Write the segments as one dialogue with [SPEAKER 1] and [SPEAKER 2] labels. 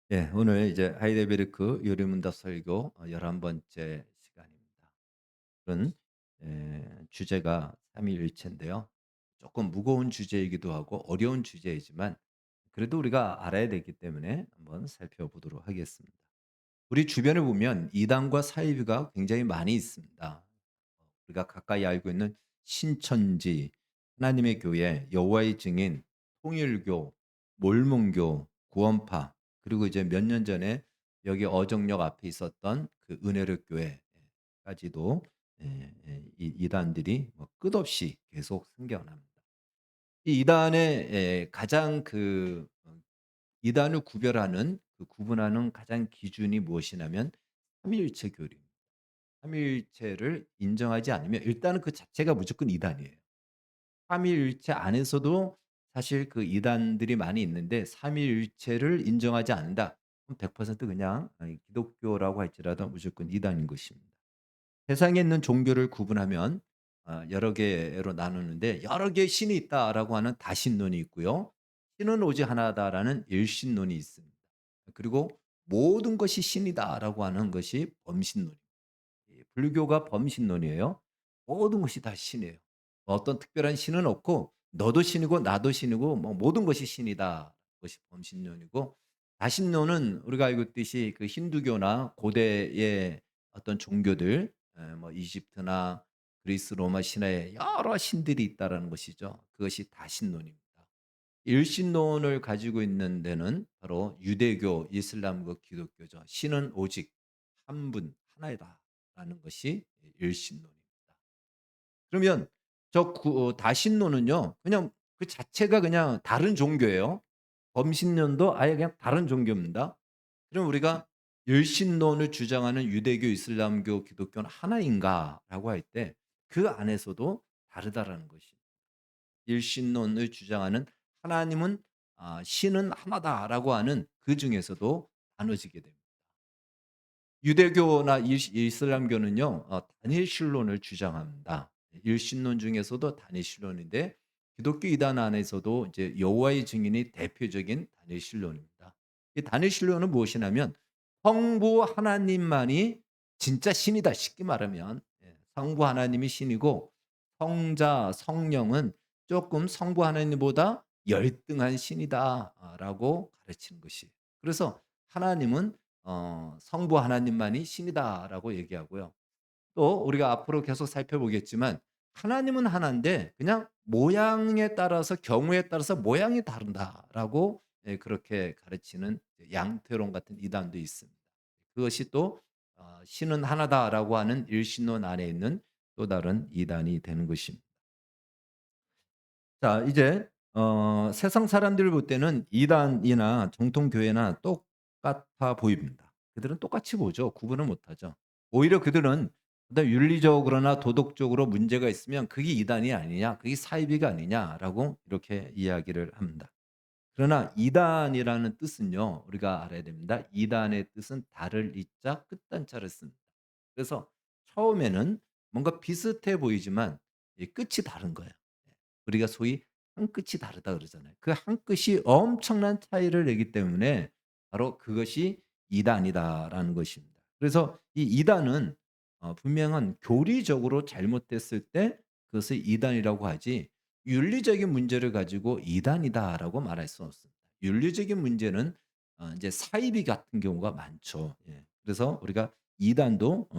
[SPEAKER 1] 오늘 이제 하이델베르크 요리문답 설교 11번째 시간입니다. 오늘은 주제가 삼위일체인데요. 조금 무거운 주제이기도 하고 어려운 주제이지만 그래도 우리가 알아야 되기 때문에 한번 살펴보도록 하겠습니다. 우리 주변을 보면 이단과 사이비가 굉장히 많이 있습니다. 우리가 가까이 알고 있는 신천지, 하나님의 교회, 여호와의 증인, 통일교, 몰몬교, 구원파, 그리고 이제 몇 년 전에 여기 어정역 앞에 있었던 그 은혜로 교회까지도 이 이단들이 뭐 끝없이 계속 생겨납니다. 이 이단의 가장 이단을 구별하는 구분하는 가장 기준이 무엇이냐면 삼위일체 교리입니다. 삼위일체를 인정하지 않으면 일단은 그 자체가 무조건 이단이에요. 삼위일체 안에서도 사실 그 이단들이 많이 있는데 삼위일체를 인정하지 않는다. 그럼 100% 그냥 기독교라고 할지라도 무조건 이단인 것입니다. 세상에 있는 종교를 구분하면 여러 개로 나누는데 여러 개의 신이 있다라고 하는 다신론이 있고요. 신은 오직 하나다라는 일신론이 있습니다. 그리고 모든 것이 신이다라고 하는 것이 범신론입니다. 불교가 범신론이에요. 모든 것이 다 신이에요. 어떤 특별한 신은 없고 너도 신이고 나도 신이고 뭐 모든 것이 신이다. 그것이 범신론이고 다신론은 우리가 알고 있듯이 그 힌두교나 고대의 어떤 종교들 뭐 이집트나 그리스 로마 신화에 여러 신들이 있다라는 것이죠. 그것이 다신론입니다. 일신론을 가지고 있는 데는 바로 유대교, 이슬람교, 기독교죠. 신은 오직 한 분, 하나이다라는 것이 일신론입니다. 그러면 다신론은요. 그냥 그 자체가 그냥 다른 종교예요. 범신론도 아예 그냥 다른 종교입니다. 그럼 우리가 일신론을 주장하는 유대교, 이슬람교, 기독교는 하나인가라고 할 때 그 안에서도 다르다라는 것입니다. 일신론을 주장하는 하나님은 신은 하나다라고 하는 그중에서도 나눠지게 됩니다. 유대교나 이슬람교는요. 다니엘신론을 주장합니다. 일신론 중에서도 다니엘신론인데 기독교 이단 안에서도 이제 여호와의 증인이 대표적인 다니엘신론입니다. 이 다니엘신론은 무엇이냐면 성부 하나님만이 진짜 신이다 쉽게 말하면 성부 하나님이 신이고 성자 성령은 조금 성부 하나님보다 열등한 신이다라고 가르치는 것이에요. 그래서 하나님은 성부 하나님만이 신이다라고 얘기하고요. 또 우리가 앞으로 계속 살펴보겠지만 하나님은 하나인데 그냥 모양에 따라서 경우에 따라서 모양이 다르다라고 그렇게 가르치는 양태론 같은 이단도 있습니다. 그것이 또 신은 하나다라고 하는 일신론 안에 있는 또 다른 이단이 되는 것입니다. 자 이제 세상 사람들을 볼 때는 이단이나 정통 교회나 똑같아 보입니다. 그들은 똑같이 보죠. 구분을 못하죠. 오히려 그들은 어떤 윤리적으로나 도덕적으로 문제가 있으면 "그게 이단이 아니냐. 그게 사이비가 아니냐."라고 이렇게 이야기를 합니다. 그러나 이단이라는 뜻은요. 우리가 알아야 됩니다. 이단의 뜻은 달을 이자 끝단자를 씁니다. 그래서 처음에는 뭔가 비슷해 보이지만 이 끝이 다른 거예요. 예. 우리가 소위 한 끝이 다르다 그러잖아요. 그 한 끝이 엄청난 차이를 내기 때문에 바로 그것이 이단이다라는 것입니다. 그래서 이 이단은 분명한 교리적으로 잘못됐을 때 그것을 이단이라고 하지 윤리적인 문제를 가지고 이단이다라고 말할 수는 없습니다. 윤리적인 문제는 이제 사이비 같은 경우가 많죠. 예. 그래서 우리가 이단도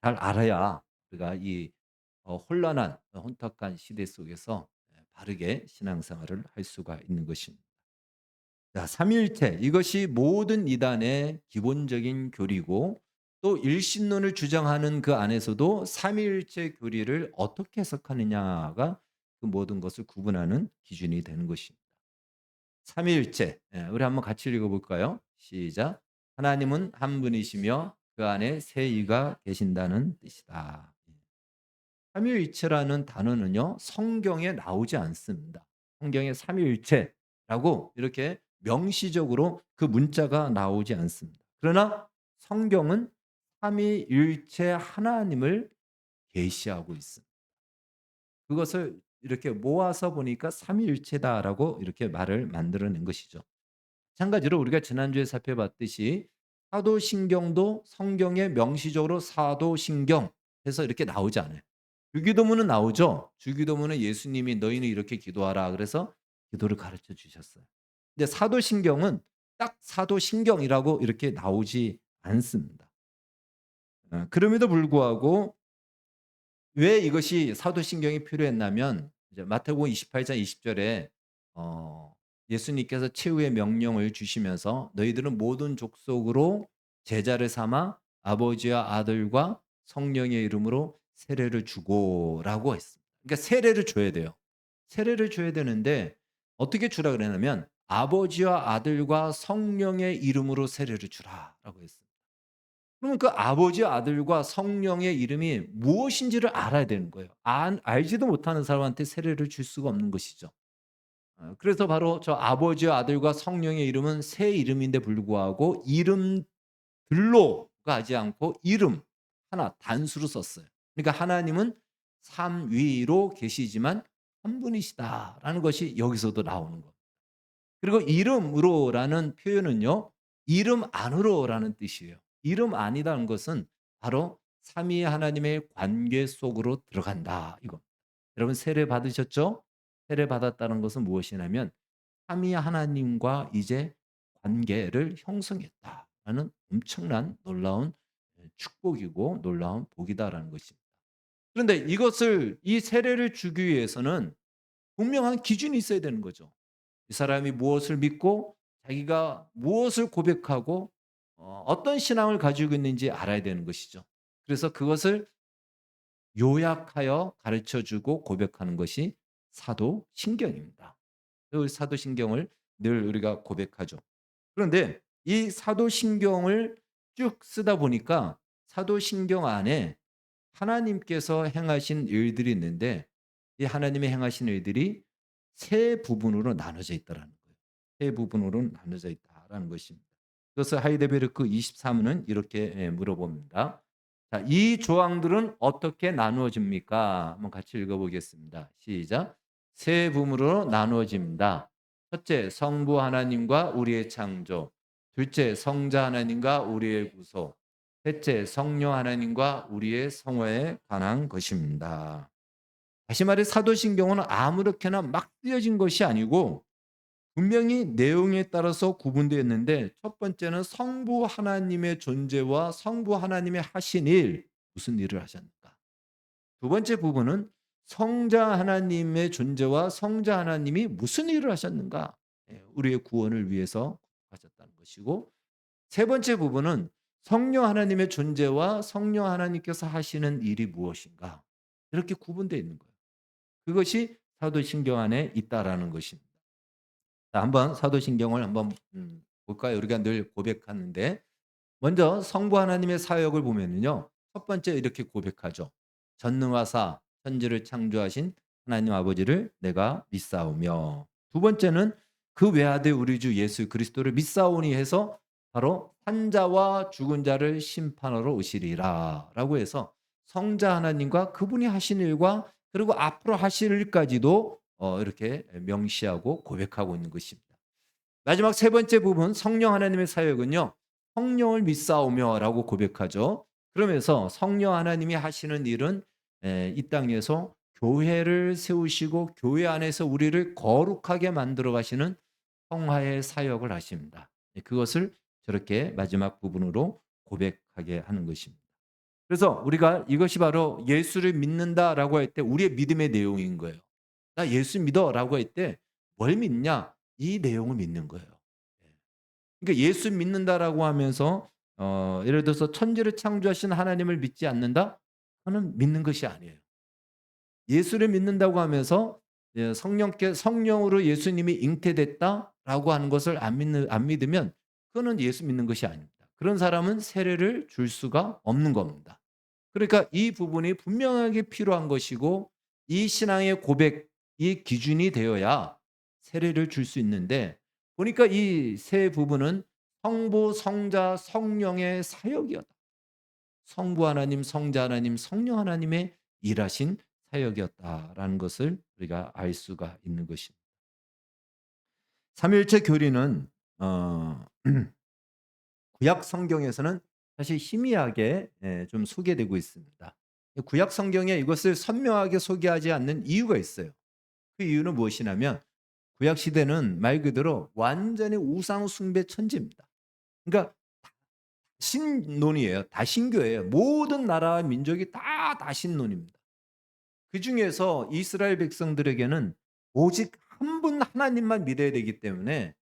[SPEAKER 1] 잘 알아야 우리가 이 혼란한 혼탁한 시대 속에서 바르게 신앙생활을 할 수가 있는 것입니다. 자 삼위일체 이것이 모든 이단의 기본적인 교리고 또 일신론을 주장하는 그 안에서도 삼위일체 교리를 어떻게 해석하느냐가 그 모든 것을 구분하는 기준이 되는 것입니다. 삼위일체 우리 한번 같이 읽어 볼까요? 시작. 하나님은 한 분이시며 그 안에 세 이가 계신다는 뜻이다. 삼위일체라는 단어는요. 성경에 나오지 않습니다. 성경에 삼위일체라고 이렇게 명시적으로 그 문자가 나오지 않습니다. 그러나 성경은 삼위일체 하나님을 계시하고 있습니다. 그것을 이렇게 모아서 보니까 삼위일체다라고 이렇게 말을 만들어낸 것이죠. 마찬가지로 우리가 지난주에 살펴봤듯이 사도신경도 성경에 명시적으로 사도신경 해서 이렇게 나오지 않아요. 주기도문은 나오죠. 주기도문은 예수님이 너희는 이렇게 기도하라 그래서 기도를 가르쳐 주셨어요. 근데 사도신경은 딱 사도신경이라고 이렇게 나오지 않습니다. 그럼에도 불구하고 왜 이것이 사도신경이 필요했냐면 이제 마태복음 28장 20절에 어 예수님께서 최후의 명령을 주시면서 "너희들은 모든 족속으로 제자를 삼아 아버지와 아들과 성령의 이름으로 세례를 주고."라고 했습니다. 그러니까 세례를 줘야 돼요. 세례를 줘야 되는데 어떻게 주라 그랬냐면 "아버지와 아들과 성령의 이름으로 세례를 주라."라고 했습니다. 그러면 그 아버지, 아들과 성령의 이름이 무엇인지를 알아야 되는 거예요. 알지도 못하는 사람한테 세례를 줄 수가 없는 것이죠. 그래서 바로 저 아버지와 아들과 성령의 이름은 새 이름인데 불구하고 이름들로가 하지 않고 이름 하나 단수로 썼어요. 그러니까 하나님은 삼위로 계시지만 한 분이시다라는 것이 여기서도 나오는 겁니다. 그리고 이름으로라는 표현은요. 이름 안으로라는 뜻이에요. 이름 안이라는 것은 바로 삼위 하나님의 관계 속으로 들어간다 이겁니다. 여러분 세례 받으셨죠? 세례 받았다는 것은 무엇이냐면 삼위 하나님과 이제 관계를 형성했다라는 엄청난 놀라운 축복이고 놀라운 복이다라는 것입니다. 그런데 이것을 이 세례를 주기 위해서는 분명한 기준이 있어야 되는 거죠. 이 사람이 무엇을 믿고 자기가 무엇을 고백하고 어떤 신앙을 가지고 있는지 알아야 되는 것이죠. 그래서 그것을 요약하여 가르쳐 주고 고백하는 것이 사도신경입니다. 그 사도신경을 늘 우리가 고백하죠. 그런데 이 사도신경을 쭉 쓰다 보니까 사도신경 안에 하나님께서 행하신 일들이 있는데 이 하나님의 행하신 일들이 세 부분으로 나눠져 있다라는 거예요. 세 부분으로 나눠져 있다라는 것입니다. 그래서 하이데베르크 23는 이렇게 물어봅니다. 자, 이 조항들은 어떻게 나누어집니까? 한번 같이 읽어보겠습니다. 시작. 세 부분으로 나누어집니다. 첫째, 성부 하나님과 우리의 창조. 둘째, 성자 하나님과 우리의 구속. 셋째, 성령 하나님과 우리의 성화에 관한 것입니다. 다시 말해 사도신경은 아무렇게나 막 쓰여진 것이 아니고 분명히 내용에 따라서 구분되었는데 첫 번째는 성부 하나님의 존재와 성부 하나님의 하신 일, 무슨 일을 하셨는가. 두 번째 부분은 성자 하나님의 존재와 성자 하나님이 무슨 일을 하셨는가. 우리의 구원을 위해서 하셨다는 것이고 세 번째 부분은 성령 하나님의 존재와 성령 하나님께서 하시는 일이 무엇인가. 이렇게 구분되어 있는 거예요. 그것이 사도신경 안에 있다라는 것입니다. 자, 한번 사도신경을 한번 볼까요? 우리가 늘 고백하는데 먼저 성부 하나님의 사역을 보면은요. 첫 번째 이렇게 고백하죠. 전능하사 천지를 창조하신 하나님 아버지를 내가 믿사오며 두 번째는 그 외아들 우리 주 예수 그리스도를 믿사오니 해서 바로 산자와 죽은 자를 심판하러 오시리라 라고 해서 성자 하나님과 그분이 하신 일과 그리고 앞으로 하실 일까지도 이렇게 명시하고 고백하고 있는 것입니다. 마지막 세 번째 부분 성령 하나님의 사역은요. 성령을 믿사오며라고 고백하죠. 그러면서 성령 하나님이 하시는 일은 이 땅에서 교회를 세우시고 교회 안에서 우리를 거룩하게 만들어 가시는 성화의 사역을 하십니다. 그것을 저렇게 마지막 부분으로 고백하게 하는 것입니다. 그래서 우리가 이것이 바로 예수를 믿는다라고 할 때 우리의 믿음의 내용인 거예요. "나 예수 믿어."라고 할 때 뭘 믿냐? 이 내용을 믿는 거예요. 예. 그러니까 예수 믿는다라고 하면서 예를 들어서 천지를 창조하신 하나님을 믿지 않는다? 그거는 믿는 것이 아니에요. 예수를 믿는다고 하면서 성령으로 예수님이 잉태됐다라고 하는 것을 안 믿으면 그거는 예수 믿는 것이 아닙니다. 그런 사람은 세례를 줄 수가 없는 겁니다. 그러니까 이 부분이 분명하게 필요한 것이고 이 신앙의 고백이 기준이 되어야 세례를 줄 수 있는데 보니까 이 세 부분은 성부, 성자, 성령의 사역이었다. 성부 하나님, 성자 하나님, 성령 하나님의 일하신 사역이었다라는 것을 우리가 알 수가 있는 것입니다. 삼일체 교리는 어 구약 성경에서는 사실 희미하게 좀 소개되고 있습니다. 구약 성경에 이것을 선명하게 소개하지 않는 이유가 있어요. 그 이유는 무엇이냐면 구약 시대는 말 그대로 완전히 우상 숭배 천지입니다. 그러니까 신론이에요. 다신교예요. 모든 나라와 민족이 다 다신론입니다. 그중에서 이스라엘 백성들에게는 오직 한 분 하나님만 믿어야 되기 때문에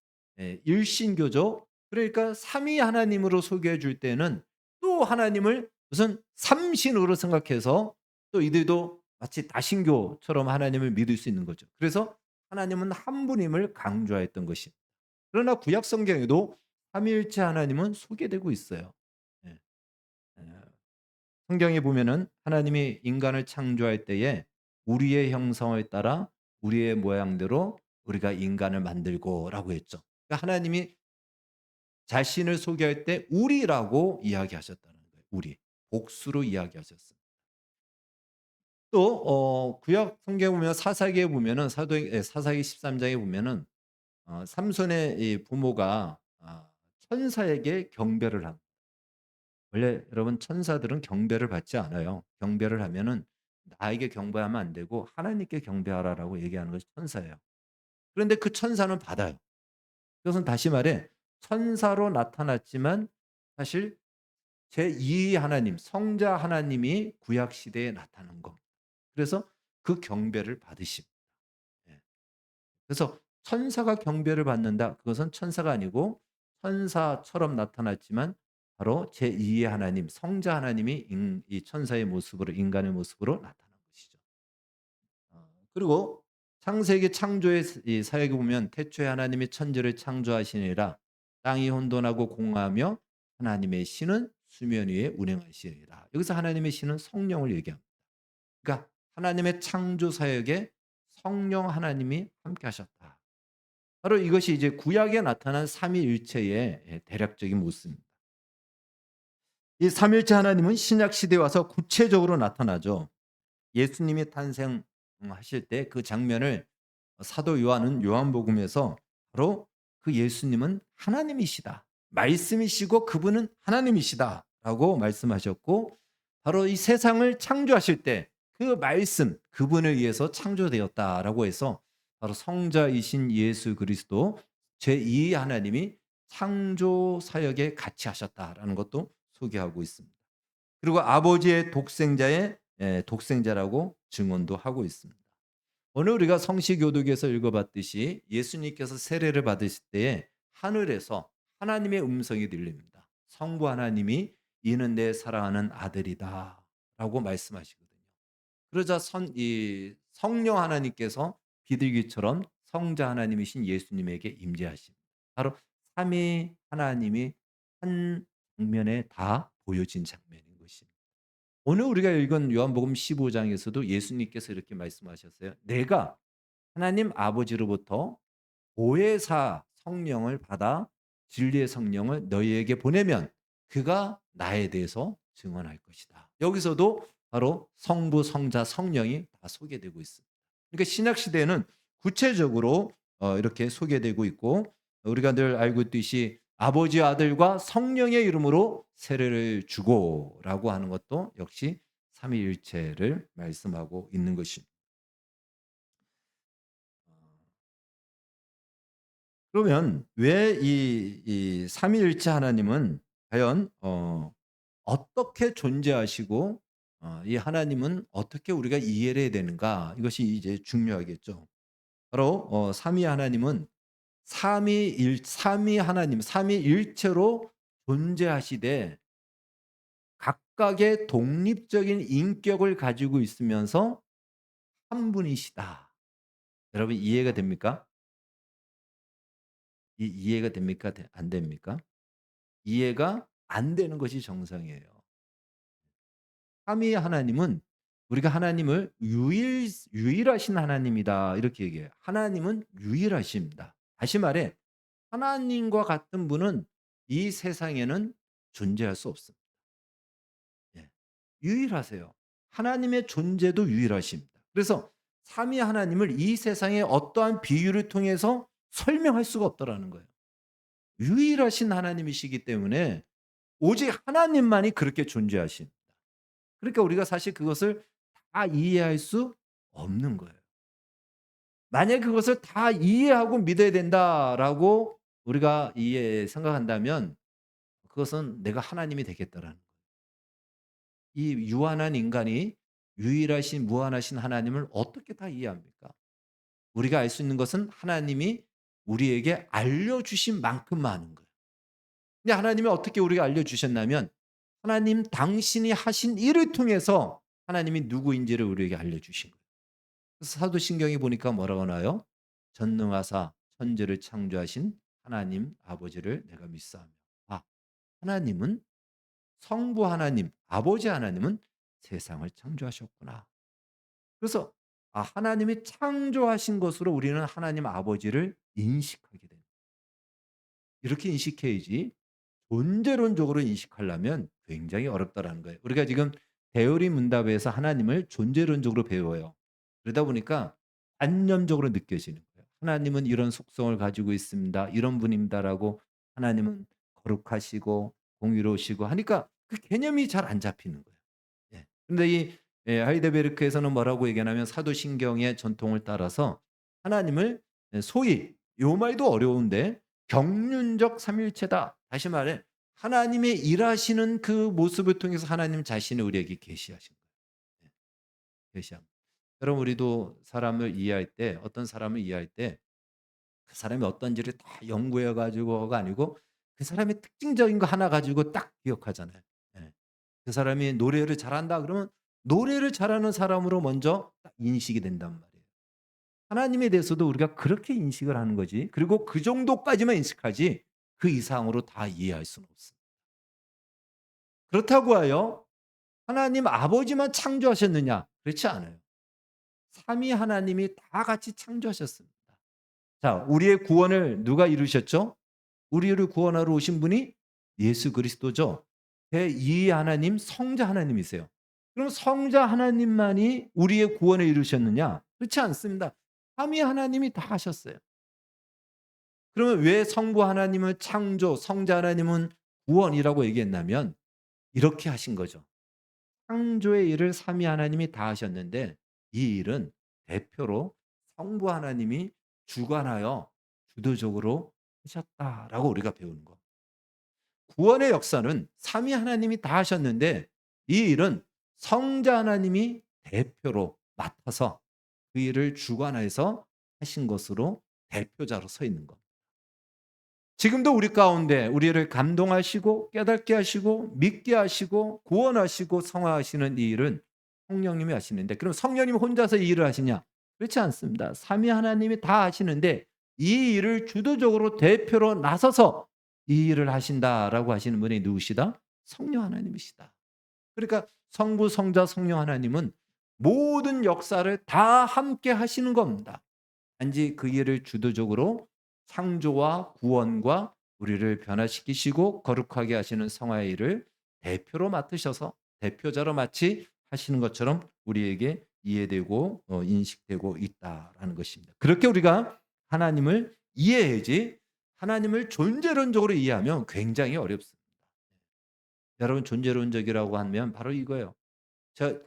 [SPEAKER 1] 일신교죠. 그러니까 삼위 하나님으로 소개해 줄 때는 또 하나님을 무슨 삼신으로 생각해서 또 이들도 마치 다신교처럼 하나님을 믿을 수 있는 거죠. 그래서 하나님은 한 분임을 강조했던 것입니다. 그러나 구약 성경에도 삼위일체 하나님은 소개되고 있어요. 예. 예. 성경에 보면은 하나님이 인간을 창조할 때에 우리의 형상을 따라 우리의 모양대로 우리가 인간을 만들고라고 했죠. 그러니까 하나님이 자신을 소개할 때 우리라고 이야기하셨다는 거예요. 우리. 복수로 이야기하셨어요. 또 구약 성경에 보면 사사기에 보면은 사사기 13 장에 보면은 삼손의 이 부모가 천사에게 경배를 합니다. 원래 여러분 천사들은 경배를 받지 않아요. 경배를 하면은 나에게 경배하면 안 되고 하나님께 경배하라라고 얘기하는 것이 천사예요. 그런데 그 천사는 받아요. 그것은 다시 말해 천사로 나타났지만 사실 제2의 하나님, 성자 하나님이 구약 시대에 나타난 것. 그래서 그 경배를 받으십니다. 예. 그래서 천사가 경배를 받는다. 그것은 천사가 아니고 천사처럼 나타났지만 바로 제2의 하나님, 성자 하나님이 이 천사의 모습으로 인간의 모습으로 나타난 것이죠. 그리고 창세기 창조의 이 사역에 보면 태초에 하나님이 천지를 창조하시니라 땅이 혼돈하고 공허하며 하나님의 신은 수면 위에 운행하시니라. 여기서 하나님의 신은 성령을 얘기합니다. 그러니까 하나님의 창조 사역에 성령 하나님이 함께 하셨다. 바로 이것이 이제 구약에 나타난 삼위일체의 대략적인 모습입니다. 이 삼위일체 하나님은 신약 시대에 와서 구체적으로 나타나죠. 예수님이 탄생하실 때 그 장면을 사도 요한은 요한복음에서 바로 그 예수님은 하나님이시다. 말씀이시고 그분은 하나님이시다라고 말씀하셨고 바로 이 세상을 창조하실 때 그 말씀 그분을 위해서 창조되었다라고 해서 바로 성자이신 예수 그리스도 제2의 하나님이 창조 사역에 같이 하셨다라는 것도 소개하고 있습니다. 그리고 아버지의 독생자라고 증언도 하고 있습니다. 오늘 우리가 성시교독에서 읽어봤듯이 예수님께서 세례를 받으실 때에 하늘에서 하나님의 음성이 들립니다. 성부 하나님이 이는 내 사랑하는 아들이다 라고 말씀하시거든요. 그러자 성령 하나님께서 비둘기처럼 성자 하나님이신 예수님에게 임재하십니다. 바로 삼위 하나님이 한 장면에 다 보여진 장면인 것입니다. 오늘 우리가 읽은 요한복음 15장에서도 예수님께서 이렇게 말씀하셨어요. 내가 하나님 아버지로부터 보혜사 성령을 받아 진리의 성령을 너희에게 보내면 그가 나에 대해서 증언할 것이다. 여기서도 바로 성부, 성자, 성령이 다 소개되고 있습니다. 그러니까 신약 시대에는 구체적으로 이렇게 소개되고 있고 우리가 늘 알고 있듯이 아버지, 아들과 성령의 이름으로 세례를 주고라고 하는 것도 역시 삼위일체를 말씀하고 있는 것입니다. 그러면 왜 이 삼위일체 하나님은 과연 어떻게 존재하시고 이 하나님은 어떻게 우리가 이해를 해야 되는가? 이것이 이제 중요하겠죠. 바로 삼위 하나님은 삼위 하나님, 삼위일체로 존재하시되 각각의 독립적인 인격을 가지고 있으면서 한 분이시다. 여러분 이해가 됩니까? 이해가 됩니까? 안 됩니까? 이해가 안 되는 것이 정상이에요. 삼위 하나님은 우리가 하나님을 유일하신 하나님이다 이렇게 얘기해요. 하나님은 유일하십니다. 다시 말해 하나님과 같은 분은 이 세상에는 존재할 수 없습니다. 예. 유일하세요. 하나님의 존재도 유일하십니다. 그래서 삼위 하나님을 이 세상의 어떠한 비유를 통해서 설명할 수가 없다라는 거예요. 유일하신 하나님이시기 때문에 오직 하나님만이 그렇게 존재하십니다. 그러니까 우리가 사실 그것을 다 이해할 수 없는 거예요. 만약에 그것을 다 이해하고 믿어야 된다라고 우리가 생각한다면 그것은 '내가 하나님이 되겠다.'라는 거예요. 이 유한한 인간이 유일하신 무한하신 하나님을 어떻게 다 이해합니까? 우리가 알 수 있는 것은 하나님이 우리에게 알려주신 만큼만 아는 거예요. 근데 하나님이 어떻게 우리가 알려주셨냐면 하나님 당신이 하신 일을 통해서 하나님이 누구인지를 우리에게 알려주신 거예요. 그래서 사도신경에 보니까 뭐라고 나와요? 전능하사 천지를 창조하신 하나님 아버지를 내가 믿사오며. 아, 하나님은 성부 하나님, 아버지 하나님은 세상을 창조하셨구나. 그래서 하나님이 창조하신 것으로 우리는 하나님 아버지를 인식하게 됩니다. 이렇게 인식해야지 존재론적으로 인식하려면 굉장히 어렵다라는 거예요. 우리가 지금 대우리 문답에서 하나님을 존재론적으로 배워요. 그러다 보니까 관념적으로 느껴지는 거예요. 하나님은 이런 속성을 가지고 있습니다. 이런 분입니다라고 하나님은 거룩하시고 공의로우시고 하니까 그 개념이 잘 안 잡히는 거예요. 예. 근데 이 하이데베르크에서는 뭐라고 얘기하냐면 사도신경의 전통을 따라서 하나님을 소위 요 말도 어려운데 경륜적 삼일체다. 다시 말해 하나님의 일하시는 그 모습을 통해서 하나님 자신을 우리에게 계시하신 거예요. 예. 계시함. 여러분 우리도 사람을 이해할 때 어떤 사람을 이해할 때 그 사람이 어떤지를 다 연구해 가지고가 아니고 그 사람의 특징적인 거 하나 가지고 딱 기억하잖아요. 예. 그 사람이 노래를 잘한다 그러면 노래를 잘하는 사람으로 먼저 딱 인식이 된단 말이에요. 하나님에 대해서도 우리가 그렇게 인식을 하는 거지. 그리고 그 정도까지만 인식하지 그 이상으로 다 이해할 수는 없습니다. 그렇다고 하여 하나님 아버지만 창조하셨느냐? 그렇지 않아요. 삼위 하나님이 다 같이 창조하셨습니다. 자, 우리의 구원을 누가 이루셨죠? 우리를 구원하러 오신 분이 예수 그리스도죠. 제2의 하나님 성자 하나님이세요. 그럼 성자 하나님만이 우리의 구원을 이루셨느냐? 그렇지 않습니다. 삼위 하나님이 다 하셨어요. 그러면 왜 성부 하나님은 창조, 성자 하나님은 구원이라고 얘기했냐면 이렇게 하신 거죠. 창조의 일을 삼위 하나님이 다 하셨는데 이 일은 대표로 성부 하나님이 주관하여 주도적으로 하셨다라고 우리가 배우는 거. 구원의 역사는 삼위 하나님이 다 하셨는데 이 일은 성자 하나님이 대표로 맡아서 그 일을 주관해서 하신 것으로 대표자로 서 있는 것. 지금도 우리 가운데 우리를 감동하시고 깨닫게 하시고 믿게 하시고 구원하시고 성화하시는 이 일은 성령님이 하시는데 그럼 성령님이 혼자서 이 일을 하시냐? 그렇지 않습니다. 삼위 하나님이 다 하시는데 이 일을 주도적으로 대표로 나서서 이 일을 하신다라고 하시는 분이 누구시다? 성령 하나님이시다. 그러니까 성부, 성자, 성령 하나님은 모든 역사를 다 함께 하시는 겁니다. 단지 그 일을 주도적으로 창조와 구원과 우리를 변화시키시고 거룩하게 하시는 성화의 일을 대표로 맡으셔서 대표자로 마치 하시는 것처럼 우리에게 이해되고 인식되고 있다라는 것입니다. 그렇게 우리가 하나님을 이해해야지 하나님을 존재론적으로 이해하면 굉장히 어렵습니다. 여러분 존재론적이라고 하면 바로 이거예요.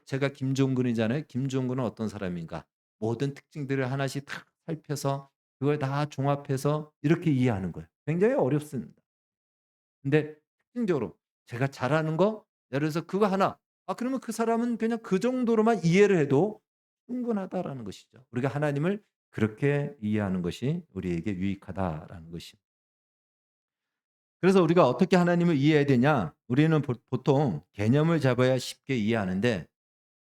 [SPEAKER 1] 제가 김종근이잖아요. 김종근은 어떤 사람인가? 모든 특징들을 하나씩 다 살펴서 그걸 다 종합해서 이렇게 이해하는 거예요. 굉장히 어렵습니다. 근데 특징적으로 제가 잘하는 거 예를 들어서 그거 하나 그러면 그 사람은 그냥 그 정도로만 이해를 해도 충분하다라는 것이죠. 우리가 하나님을 그렇게 이해하는 것이 우리에게 유익하다라는 것입니다. 그래서 우리가 어떻게 하나님을 이해해야 되냐? 우리는 보통 개념을 잡아야 쉽게 이해하는데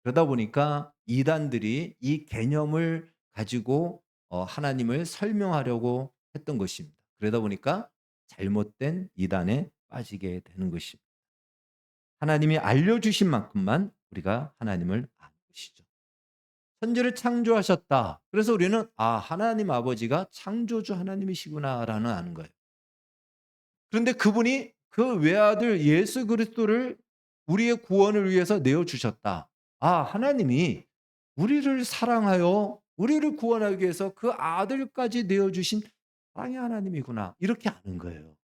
[SPEAKER 1] 그러다 보니까 이단들이 이 개념을 가지고 하나님을 설명하려고 했던 것입니다. 그러다 보니까 잘못된 이단에 빠지게 되는 것입니다. 하나님이 알려주신 만큼만 우리가 하나님을 아는 것이죠. 천지를 창조하셨다. 그래서 우리는 하나님 아버지가 창조주 하나님이시구나라는 아는 거예요. 그런데 그분이 그 외아들 예수 그리스도를 우리의 구원을 위해서 내어 주셨다. 하나님이 우리를 사랑하여 우리를 구원하기 위해서 그 아들까지 내어 주신 사랑의 하나님이구나. 이렇게 아는 거예요.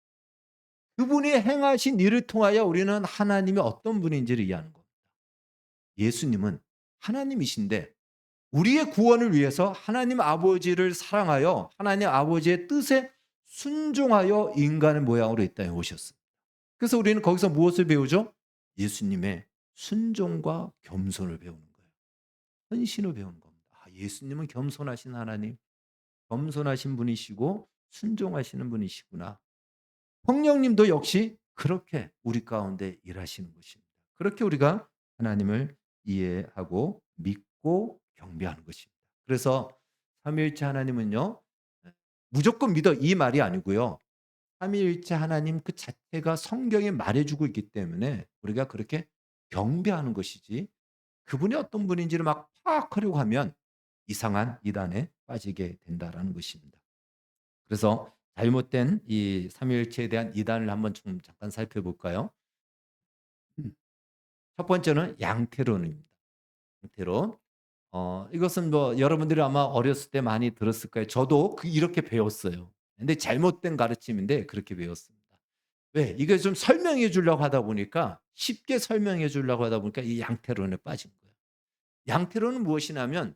[SPEAKER 1] 그분이 행하신 일을 통하여 우리는 하나님이 어떤 분인지를 이해하는 겁니다. 예수님은 하나님이신데 우리의 구원을 위해서 하나님 아버지를 사랑하여 하나님 아버지의 뜻에 순종하여 인간의 모양으로 이 땅에 오셨습니다. 그래서 우리는 거기서 무엇을 배우죠? 예수님의 순종과 겸손을 배우는 거예요. 헌신을 배우는 겁니다. 예수님은 겸손하신 하나님, 겸손하신 분이시고 순종하시는 분이시구나. 성령님도 역시 그렇게 우리 가운데 일하시는 것입니다. 그렇게 우리가 하나님을 이해하고 믿고 경배하는 것입니다. 그래서 삼위일체 하나님은요, 무조건 믿어 이 말이 아니고요. 삼위일체 하나님 그 자체가 성경에 말해주고 있기 때문에 우리가 그렇게 경배하는 것이지 그분이 어떤 분인지를 막 파악하려고 하면 이상한 이단에 빠지게 된다라는 것입니다. 그래서 잘못된 이 삼위일체에 대한 이단을 한번 좀 잠깐 살펴볼까요? 음. 첫 번째는 양태론입니다. 양태론. 이것은 뭐 여러분들이 아마 어렸을 때 많이 들었을 거예요. 저도 이렇게 배웠어요. 근데 잘못된 가르침인데 그렇게 배웠습니다. 왜? 이게 좀 설명해 주려고 하다 보니까 쉽게 설명해 주려고 하다 보니까 이 양태론에 빠진 거예요. 양태론은 무엇이냐면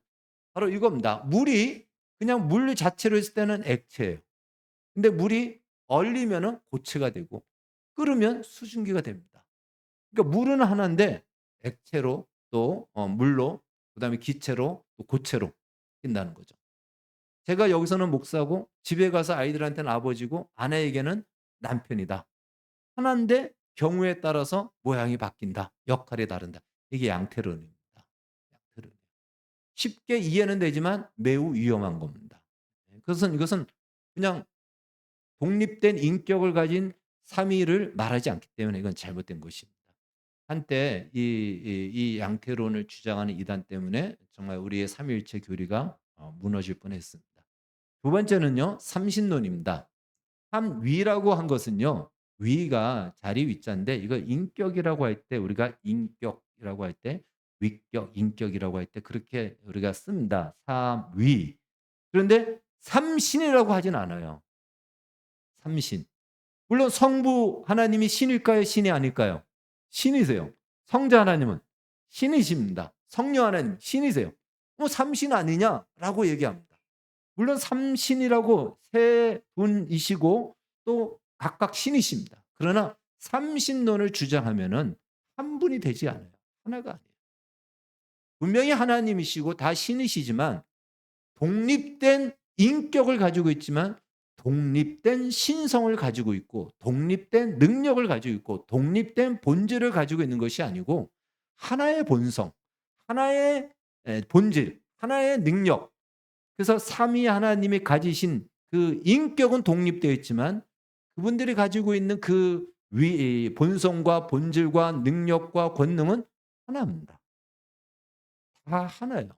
[SPEAKER 1] 바로 이겁니다. 물이 그냥 물 자체로 있을 때는 액체예요. 근데 물이 얼리면은 고체가 되고 끓으면 수증기가 됩니다. 그러니까 물은 하나인데 액체로 또 물로 그다음에 기체로 또 고체로 낀다는 거죠. 제가 여기서는 목사고 집에 가서 아이들한테는 아버지고 아내에게는 남편이다. 하나인데 경우에 따라서 모양이 바뀐다. 역할이 다른다. 이게 양태론입니다. 양태론. 쉽게 이해는 되지만 매우 위험한 겁니다. 그것은 이것은 그냥 독립된 인격을 가진 삼위를 말하지 않기 때문에 이건 잘못된 것입니다. 한때 이 양태론을 주장하는 이단 때문에 정말 우리의 삼위일체 교리가 무너질 뻔했습니다. 두 번째는요. 삼신론입니다. 삼위라고 한 것은요. 위가 자리 위자인데 이걸 인격이라고 할 때 우리가 인격이라고 할 때 위격, 인격이라고 할 때 그렇게 우리가 씁니다. 삼위. 그런데 삼신이라고 하진 않아요. 삼신. 물론 성부 하나님이 신일까요? 신이 아닐까요? 신이세요. 성자 하나님은 신이십니다. 성령 하나님 신이세요. 뭐 삼신 아니냐라고 얘기합니다. 물론 삼신이라고 세 분이시고 또 각각 신이십니다. 그러나 삼신론을 주장하면은 한 분이 되지 않아요. 하나가 아니에요. 분명히 하나님이시고 다 신이시지만 독립된 인격을 가지고 있지만 독립된 신성을 가지고 있고 독립된 능력을 가지고 있고 독립된 본질을 가지고 있는 것이 아니고 하나의 본성, 하나의 본질, 하나의 능력. 그래서 삼위 하나님이 가지신 그 인격은 독립되어 있지만 그분들이 가지고 있는 그 본성과 본질과 능력과 권능은 하나입니다. 다 하나예요.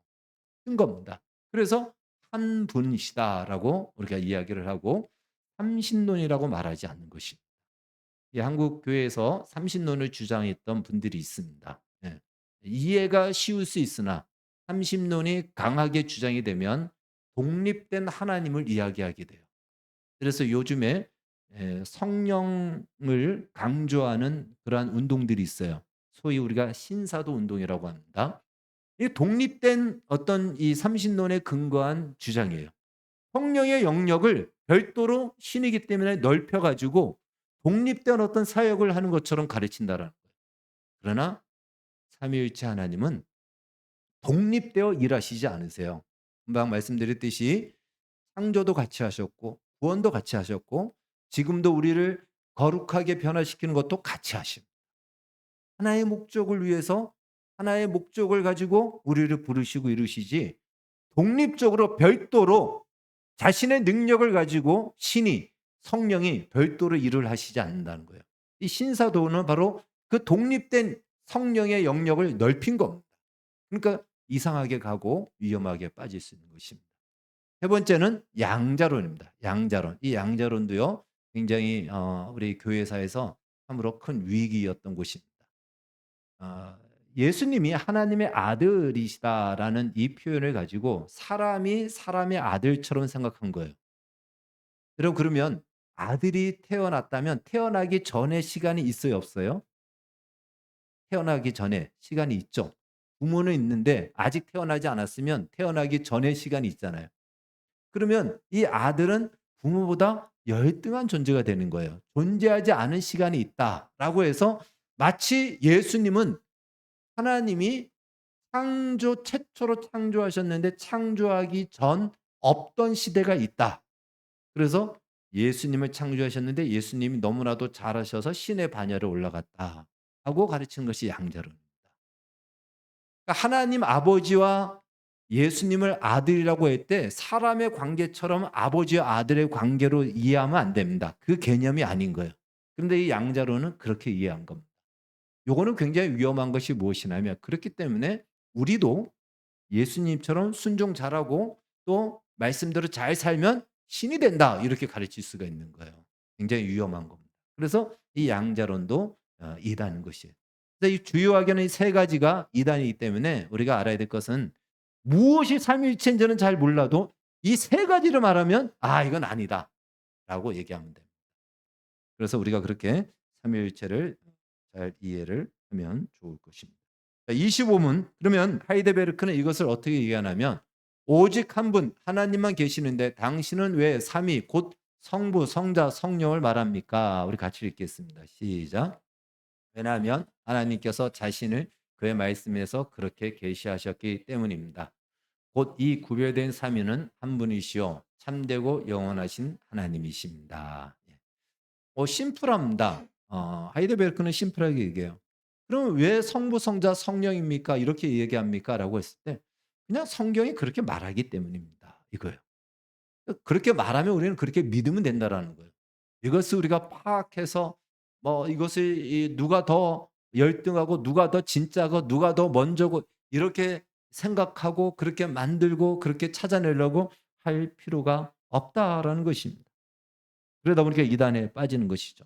[SPEAKER 1] 큰 겁니다. 그래서 한 분이시다라고 우리가 이야기를 하고 삼신론이라고 말하지 않는 것입니다. 이 한국 교회에서 삼신론을 주장했던 분들이 있습니다. 예. 이해가 쉬울 수 있으나 삼신론이 강하게 주장이 되면 독립된 하나님을 이야기하게 돼요. 그래서 요즘에 성령을 강조하는 그러한 운동들이 있어요. 소위 우리가 신사도 운동이라고 합니다. 이 독립된 어떤 이 삼신론에 근거한 주장이에요. 성령의 영역을 별도로 신이기 때문에 넓혀 가지고 독립된 어떤 사역을 하는 것처럼 가르친다라는 거예요. 그러나 삼위일체 하나님은 독립되어 일하시지 않으세요. 금방 말씀드렸듯이 창조도 같이 하셨고 구원도 같이 하셨고 지금도 우리를 거룩하게 변화시키는 것도 같이 하십니다. 하나의 목적을 위해서 하나의 목적을 가지고 우리를 부르시고 이루시지 독립적으로 별도로 자신의 능력을 가지고 신이 성령이 별도로 일을 하시지 않는다는 거예요. 이 신사도는 바로 그 독립된 성령의 영역을 넓힌 겁니다. 그러니까 이상하게 가고 위험하게 빠질 수 있는 것입니다. 세 번째는 양자론입니다. 양자론. 이 양자론도요. 굉장히 우리 교회사에서 참으로 큰 위기였던 곳입니다. 아 예수님이 하나님의 아들이시다라는 이 표현을 가지고 사람이 사람의 아들처럼 생각한 거예요. 여러분 그러면 아들이 태어났다면 태어나기 전에 시간이 있어요, 없어요? 태어나기 전에 시간이 있죠. 부모는 있는데 아직 태어나지 않았으면 태어나기 전에 시간이 있잖아요. 그러면 이 아들은 부모보다 열등한 존재가 되는 거예요. 존재하지 않은 시간이 있다라고 해서 마치 예수님은 하나님이 최초로 창조하셨는데 창조하기 전 없던 시대가 있다. 그래서 예수님을 창조하셨는데 예수님이 너무나도 잘하셔서 신의 반열에 올라갔다 하고 가르치는 것이 양자론입니다. 그러니까 하나님 아버지와 예수님을 아들이라고 할 때 사람의 관계처럼 아버지와 아들의 관계로 이해하면 안 됩니다. 그 개념이 아닌 거예요. 그런데 이 양자론은 그렇게 이해한 겁니다. 요거는 굉장히 위험한 것이 무엇이냐면 그렇기 때문에 우리도 예수님처럼 순종 잘하고 또 말씀대로 잘 살면 신이 된다. 이렇게 가르칠 수가 있는 거예요. 굉장히 위험한 겁니다. 그래서 이 양자론도 이단인 것이에요. 그래서 이 주요하게는 이 세 가지가 이단이기 때문에 우리가 알아야 될 것은 무엇이 삼위일체인지는 잘 몰라도 이 세 가지를 말하면 아 이건 아니다라고 얘기하면 됩니다. 그래서 우리가 그렇게 삼위일체를 잘 이해를 하면 좋을 것입니다. 25문 그러면 하이데베르크는 이것을 어떻게 얘기하냐면 오직 한 분 하나님만 계시는데 당신은 왜 삼위 곧 성부, 성자, 성령을 말합니까? 우리 같이 읽겠습니다. 시작. 왜냐하면 하나님께서 자신을 그의 말씀에서 그렇게 계시하셨기 때문입니다. 곧 이 구별된 삼위는 한 분이시요 참되고 영원하신 하나님이십니다. 심플합니다. 하이데베르크는 심플하게 얘기해요. 그러면 왜 성부, 성자, 성령입니까? 이렇게 얘기합니까? 라고 했을 때 그냥 성경이 그렇게 말하기 때문입니다. 이거예요. 그렇게 말하면 우리는 그렇게 믿으면 된다라는 거예요. 이것을 우리가 파악해서 뭐 이것을 누가 더 열등하고 누가 더 진짜고 누가 더 먼저고 이렇게 생각하고 그렇게 만들고 그렇게 찾아내려고 할 필요가 없다라는 것입니다. 그러다 보니까 이단에 빠지는 것이죠.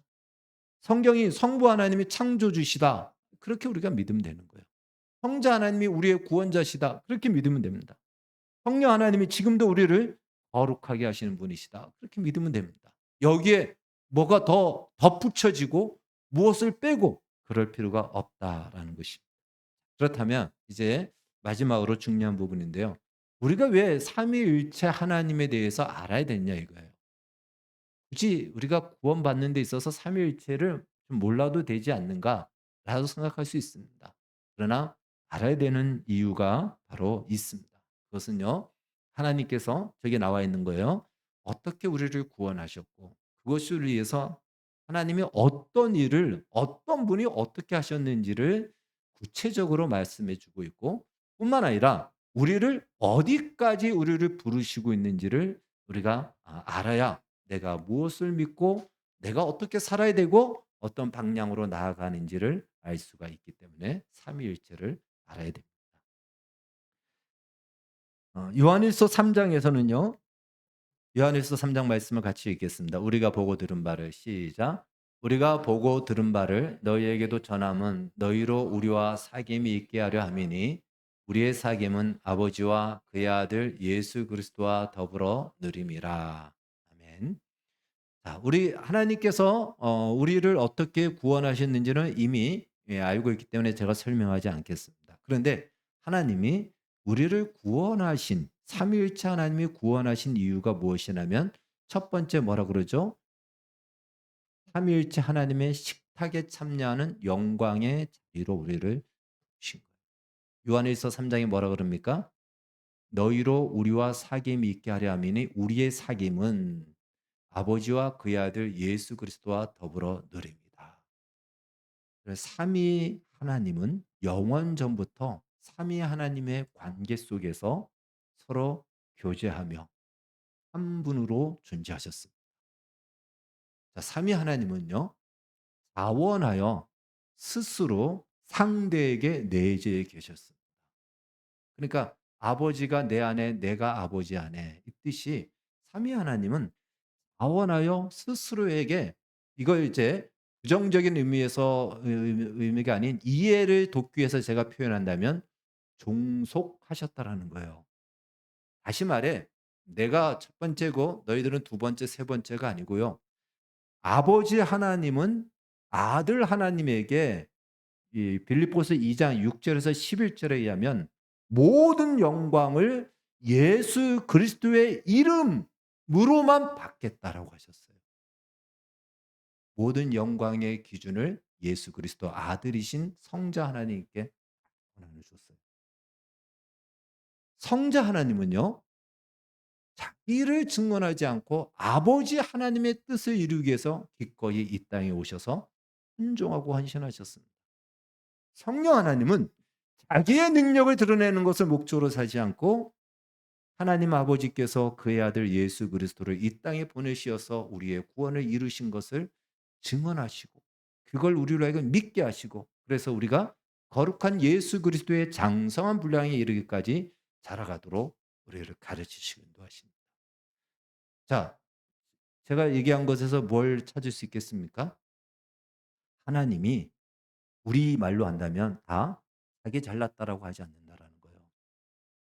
[SPEAKER 1] 성경이 성부 하나님이 창조주시다. 그렇게 우리가 믿으면 되는 거예요. 성자 하나님이 우리의 구원자시다. 그렇게 믿으면 됩니다. 성령 하나님이 지금도 우리를 거룩하게 하시는 분이시다. 그렇게 믿으면 됩니다. 여기에 뭐가 더 덧붙여지고 무엇을 빼고 그럴 필요가 없다라는 것입니다. 그렇다면 이제 마지막으로 중요한 부분인데요. 우리가 왜 삼위일체 하나님에 대해서 알아야 되냐 이거예요. 굳이 우리가 구원받는 데 있어서 삼위일체를 좀 몰라도 되지 않는가라고 생각할 수 있습니다. 그러나 알아야 되는 이유가 바로 있습니다. 그것은요. 하나님께서 저기 나와 있는 거예요. 어떻게 우리를 구원하셨고 그것을 위해서 하나님이 어떤 일을 어떤 분이 어떻게 하셨는지를 구체적으로 말씀해 주고 있고 뿐만 아니라 우리를 어디까지 우리를 부르시고 있는지를 우리가 알아야 내가 무엇을 믿고 내가 어떻게 살아야 되고 어떤 방향으로 나아가는지를 알 수가 있기 때문에 삼위일체를 알아야 됩니다. 요한일서 3 장에서는요. 요한일서 3장 말씀을 같이 읽겠습니다. 우리가 보고 들은 바를 시작. 우리가 보고 들은 바를 너희에게도 전함은 너희로 우리와 사귐이 있게 하려 함이니 우리의 사귐은 아버지와 그의 아들 예수 그리스도와 더불어 누림이라. 아멘. 자, 우리 하나님께서 우리를 어떻게 구원하셨는지는 이미 알고 있기 때문에 제가 설명하지 않겠습니다. 그런데 하나님이 우리를 구원하신 삼위일체 하나님이 구원하신 이유가 무엇이냐면 첫 번째 뭐라 그러죠? 삼위일체 하나님의 식탁에 참여하는 영광의 자리로 우리를 부르신 거예요. 요한일서 3장에 뭐라 그럽니까? 너희로 우리와 사귐이 있게 하려 함이니 우리의 사귐은 아버지와 그의 아들 예수 그리스도와 더불어 누립니다. 삼위 하나님은 영원 전부터 삼위 하나님의 관계 속에서 서로 교제하며 한 분으로 존재하셨습니다. 자, 삼위 하나님은요. 자원하여 스스로 상대에게 내재해 계셨습니다. 그러니까 아버지가 내 안에 내가 아버지 안에 있듯이 삼위 하나님은 자원하여 스스로에게 이걸 이제 부정적인 의미에서 의미가 아닌 이해를 돕기 위해서 제가 표현한다면 종속하셨다라는 거예요. 다시 말해 내가 첫 번째고 너희들은 두 번째, 세 번째가 아니고요. 아버지 하나님은 아들 하나님에게 이 빌립보서 2장 6 절에서 11 절에 의하면 모든 영광을 예수 그리스도의 이름으로만 받겠다라고 하셨어요. 모든 영광의 기준을 예수 그리스도 아들이신 성자 하나님께 권한을 줬어요. 성자 하나님은요, 자기를 증언하지 않고 아버지 하나님의 뜻을 이루기 위해서 기꺼이 이 땅에 오셔서 순종하고 헌신하셨습니다. 성령 하나님은 자기의 능력을 드러내는 것을 목적으로 사지 않고 하나님 아버지께서 그의 아들 예수 그리스도를 이 땅에 보내시어서 우리의 구원을 이루신 것을 증언하시고 그걸 우리로 하여금 믿게 하시고 그래서 우리가 거룩한 예수 그리스도의 장성한 분량에 이르기까지 자라가도록 우리를 가르치시고 인도하십니다. 자, 제가 얘기한 것에서 뭘 찾을 수 있겠습니까? 하나님이 우리말로 한다면 다 자기 잘났다라고 하지 않는다라는 거예요.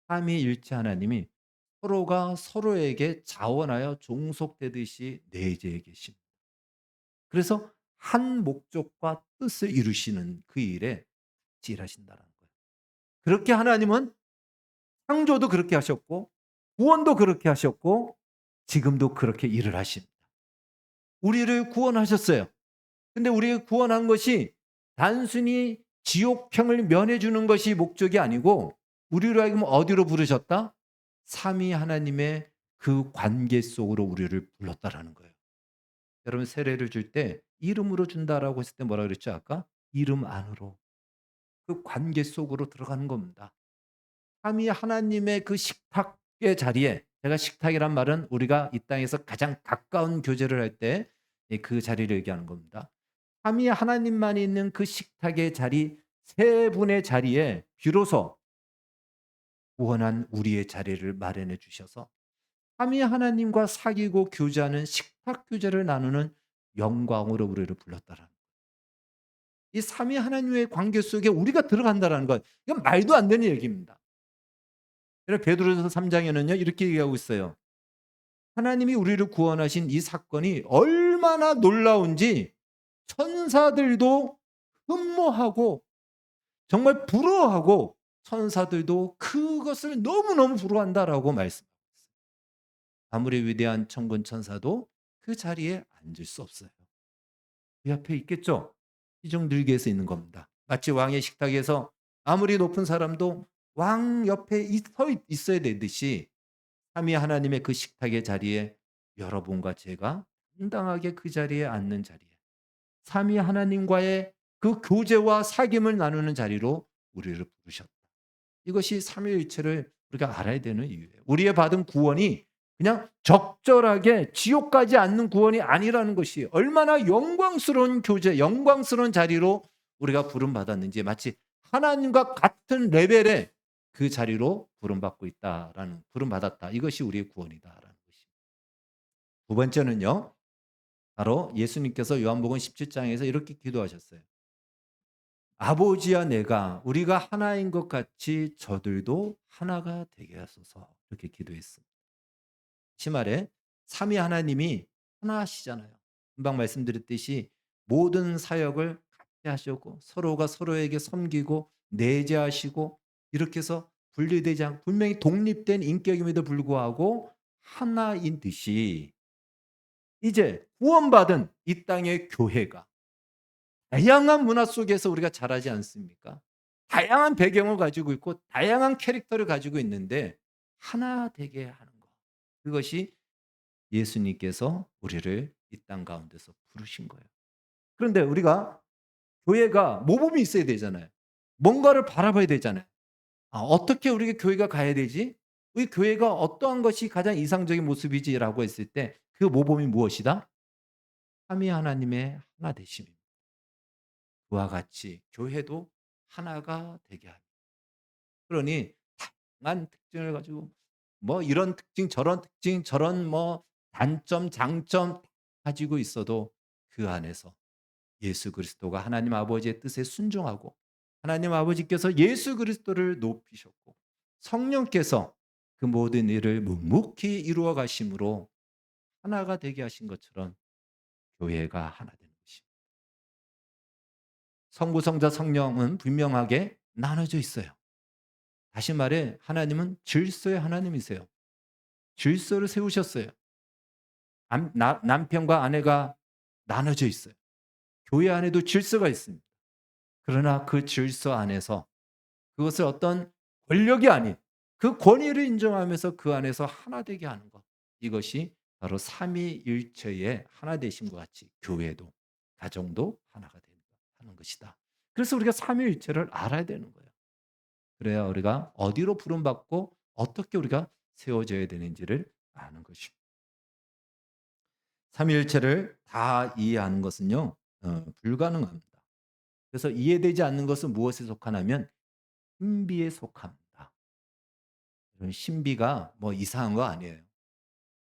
[SPEAKER 1] 삼위일체 하나님이 서로가 서로에게 자원하여 종속되듯이 내재해 계십니다. 그래서 한 목적과 뜻을 이루시는 그 일에 같이 일하신다는 거예요. 그렇게 하나님은 창조도 그렇게 하셨고 구원도 그렇게 하셨고 지금도 그렇게 일을 하십니다. 우리를 구원하셨어요. 근데 우리를 구원한 것이 단순히 지옥형을 면해 주는 것이 목적이 아니고 우리로 하여금 어디로 부르셨다? 삼위 하나님의 그 관계 속으로 우리를 불렀다라는 거예요. 여러분 세례를 줄 때 이름으로 준다라고 했을 때 뭐라 그랬죠 아까? 이름 안으로. 그 관계 속으로 들어가는 겁니다. 삼위 하나님의 그 식탁의 자리에 제가 식탁이란 말은 우리가 이 땅에서 가장 가까운 교제를 할 때 그 자리를 얘기하는 겁니다. 삼위 하나님만이 있는 그 식탁의 자리 세 분의 자리에 비로소 구원한 우리의 자리를 마련해 주셔서 삼위 하나님과 사귀고 교제하는 식탁 교제를 나누는 영광으로 우리를 불렀다라는 이 삼위 하나님의 관계 속에 우리가 들어간다라는 것 이건 말도 안 되는 얘기입니다. 그래서 베드로전서 3 장에는요 이렇게 얘기하고 있어요. 하나님이 우리를 구원하신 이 사건이 얼마나 놀라운지 천사들도 흠모하고 정말 부러워하고 천사들도 그것을 너무너무 부러워한다라고 말씀하고 있어요. 아무리 위대한 천군 천사도 그 자리에 앉을 수 없어요. 그 옆에 있겠죠. 시중들기에서 있는 겁니다. 마치 왕의 식탁에서 아무리 높은 사람도 왕 옆에 서 있어야 되듯이 삼위 하나님의 그 식탁의 자리에 여러분과 제가 당당하게 그 자리에 앉는 자리에 삼위 하나님과의 그 교제와 사귐을 나누는 자리로 우리를 부르셨다. 이것이 삼위일체를 우리가 알아야 되는 이유예요. 우리의 받은 구원이 그냥 적절하게 지옥 가지 않는 구원이 아니라는 것이 얼마나 영광스러운 교제, 영광스러운 자리로 우리가 부름받았는지 마치 하나님과 같은 레벨의 그 자리로 부름받고 있다라는 부름받았다. 이것이 우리의 구원이다라는 것입니다. 두 번째는요. 바로 예수님께서 요한복음 17장에서 이렇게 기도하셨어요. 아버지와 내가 우리가 하나인 것 같이 저들도 하나가 되게 하소서. 이렇게 기도했습니다. 다시 말해 삼위 하나님이 하나시잖아요. 금방 말씀드렸듯이 모든 사역을 같이 하시고 서로가 서로에게 섬기고 내재하시고 이렇게 해서 분리되지 않고 분명히 독립된 인격임에도 불구하고 하나인 듯이 이제 구원받은 이 땅의 교회가 다양한 문화 속에서 우리가 자라지 않습니까? 다양한 배경을 가지고 있고 다양한 캐릭터를 가지고 있는데 하나 되게 하는 것. 그것이 예수님께서 우리를 이 땅 가운데서 부르신 거예요. 그런데 우리가 교회가 모범이 있어야 되잖아요. 뭔가를 바라봐야 되잖아요. 어떻게 우리가 교회가 가야 되지? 우리 교회가 어떠한 것이 가장 이상적인 모습이지라고 했을 때 그 모범이 무엇이다? 삼위 하나님의 하나 되심입니다. 그와 같이 교회도 하나가 되게 합니다. 그러니 다양한 특징을 가지고 뭐 이런 특징 저런 특징 저런 뭐 단점 장점 가지고 있어도 그 안에서 예수 그리스도가 하나님 아버지의 뜻에 순종하고 하나님 아버지께서 예수 그리스도를 높이셨고 성령께서 그 모든 일을 묵묵히 이루어 가심으로 하나가 되게 하신 것처럼 교회가 하나 되는 것입니다. 성부, 성자, 성령은 분명하게 나눠져 있어요. 다시 말해 하나님은 질서의 하나님이세요. 질서를 세우셨어요. 남편과 아내가 나눠져 있어요. 교회 안에도 질서가 있습니다. 그러나 그 질서 안에서 그것을 어떤 권력이 아닌 그 권위를 인정하면서 그 안에서 하나 되게 하는 것. 이것이 바로 삼위일체의 하나 되심과 같이 교회도 가정도 하나가 하는 것이다. 그래서 우리가 삼위일체를 알아야 되는 거예요. 그래야 우리가 어디로 부름받고 어떻게 우리가 세워져야 되는지를 아는 것입니다. 삼위일체를 다 이해하는 것은요, 불가능합니다. 그래서 이해되지 않는 것은 무엇에 속하냐면 신비에 속합니다. 이런 신비가 뭐 이상한 거 아니에요.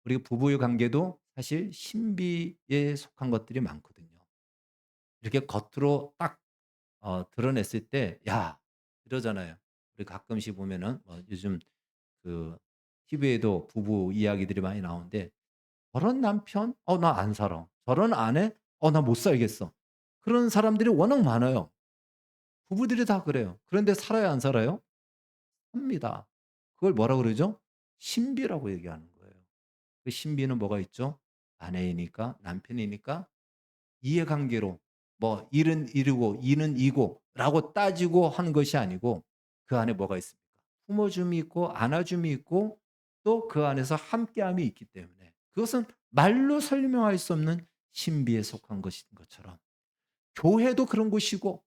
[SPEAKER 1] 우리 부부의 관계도 사실 신비에 속한 것들이 많거든요. 이렇게 겉으로 딱 드러냈을 때 "야." 이러잖아요. 우리 가끔씩 보면은 요즘 그 TV에도 부부 이야기들이 많이 나오는데 "저런 남편? 나 안 살아." "저런 아내? 나 못 살겠어." 그런 사람들이 워낙 많아요. 부부들이 다 그래요. 그런데 살아요, 안 살아요? 삽니다. 그걸 뭐라 그러죠? 신비라고 얘기하는 거예요. 그 신비는 뭐가 있죠? 아내이니까 남편이니까 이해관계로 뭐 일은 이루고 이는 이고라고 따지고 하는 것이 아니고 그 안에 뭐가 있습니까? 품어줌이 있고 안아줌이 있고 또 그 안에서 함께함이 있기 때문에 그것은 말로 설명할 수 없는 신비에 속한 것인 것처럼 교회도 그런 곳이고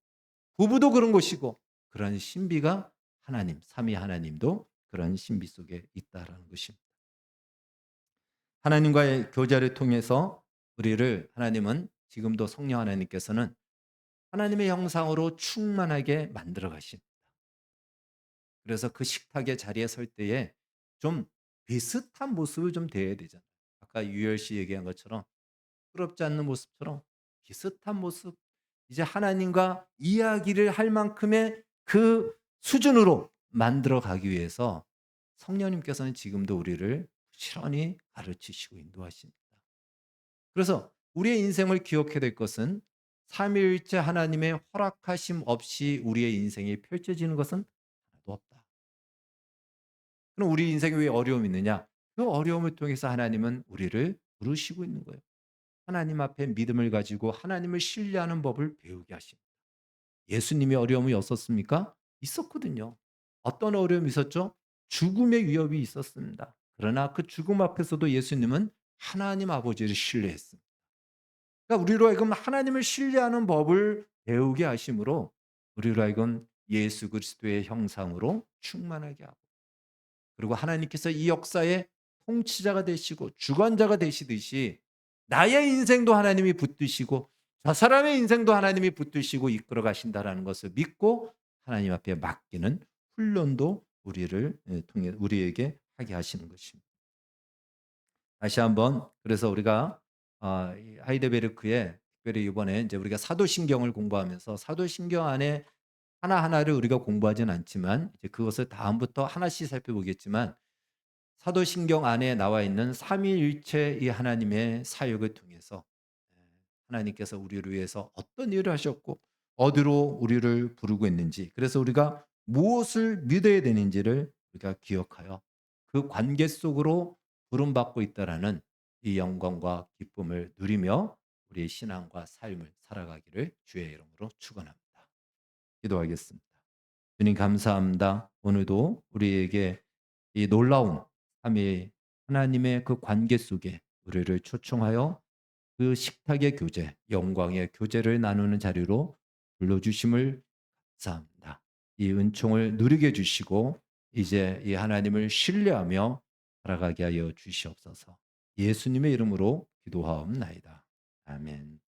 [SPEAKER 1] 부부도 그런 곳이고 그런 신비가 하나님, 삼위 하나님도 그런 신비 속에 있다라는 것입니다. 하나님과의 교제를 통해서 우리를 하나님은 지금도 성령 하나님께서는 하나님의 형상으로 충만하게 만들어 가십니다. 그래서 그 식탁의 자리에 설 때에 좀 비슷한 모습을 좀 대해야 되잖아요. 아까 유열 씨 얘기한 것처럼 부럽지 않는 모습처럼 비슷한 모습, 이제 하나님과 이야기를 할 만큼의 그 수준으로 만들어 가기 위해서 성령님께서는 지금도 우리를 부지런히 가르치시고 인도하십니다. 그래서 우리의 인생을 기억해야 될 것은 삼위일체 하나님의 허락하심 없이 우리의 인생이 펼쳐지는 것은 하나도 없다. 그럼 우리 인생에 왜 어려움이 있느냐? 그 어려움을 통해서 하나님은 우리를 부르시고 있는 거예요. 하나님 앞에 믿음을 가지고 하나님을 신뢰하는 법을 배우게 하십니다. 예수님의 어려움이 없었습니까? 있었거든요. 어떤 어려움이 있었죠? 죽음의 위협이 있었습니다. 그러나 그 죽음 앞에서도 예수님은 하나님 아버지를 신뢰했습니다. 그러니까 우리로 하여금 하나님을 신뢰하는 법을 배우게 하심으로 우리로 하여금 예수 그리스도의 형상으로 충만하게 하고 그리고 하나님께서 이 역사의 통치자가 되시고 주관자가 되시듯이 나의 인생도 하나님이 붙드시고 저 사람의 인생도 하나님이 붙드시고 이끌어 가신다라는 것을 믿고 하나님 앞에 맡기는 훈련도 우리를 통해 우리에게 하게 하시는 것입니다. 다시 한번 그래서 우리가 이 하이델베르크에 특별히 이번에 이제 우리가 사도신경을 공부하면서 사도신경 안에 하나하나를 우리가 공부하진 않지만 이제 그것을 다음부터 하나씩 살펴보겠지만 사도신경 안에 나와 있는 삼위일체 이 하나님의 사역을 통해서 하나님께서 우리를 위해서 어떤 일을 하셨고 어디로 우리를 부르고 있는지 그래서 우리가 무엇을 믿어야 되는지를 우리가 기억하여 그 관계 속으로 부름받고 있다라는 이 영광과 기쁨을 누리며 우리의 신앙과 삶을 살아가기를 주의 이름으로 축원합니다. 기도하겠습니다. 주님 감사합니다. 오늘도 우리에게 이 놀라운 삼위 하나님의 그 관계 속에 우리를 초청하여 그 식탁의 교제, 영광의 교제를 나누는 자리로 불러주심을 감사합니다. 이 은총을 누리게 해 주시고 이제 이 하나님을 신뢰하며 살아가게 하여 주시옵소서. 예수님의 이름으로 기도하옵나이다. 아멘.